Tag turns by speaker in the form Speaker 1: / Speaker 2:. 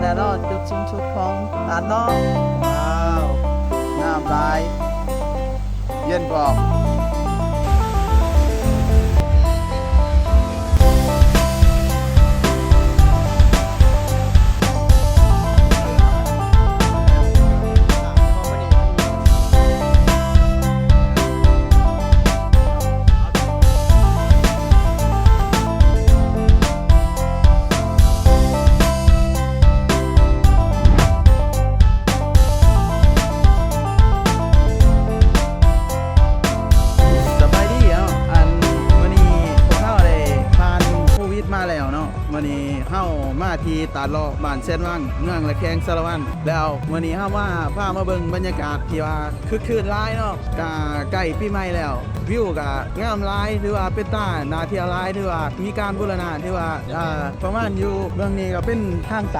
Speaker 1: แล้วเนาะจุดสูงสุดของตาดเนาะว้าวน้ำไหลเย็นบอก สบายดีเนาะมื้อนี้พวกเราได้ผ่านโควิดมาแล้วเนาะมื้อนี้เฮามาที่ตาดเลาะบ้านเส้นวังเมืองละแคงสารวันแล้วมื้อนี้เฮาพามาเบิ่งบรรยากาศที่ว่าคึกคืนหลายเนาะก็ใกล้ปีใหม่แล้ววิวก็งามหลายถือว่าเป็นตาน่าเที่ยวหลายถือว่ามีการบูรณะถือว่าประมาณอยู่เมืองนี้ก็เป็นทาง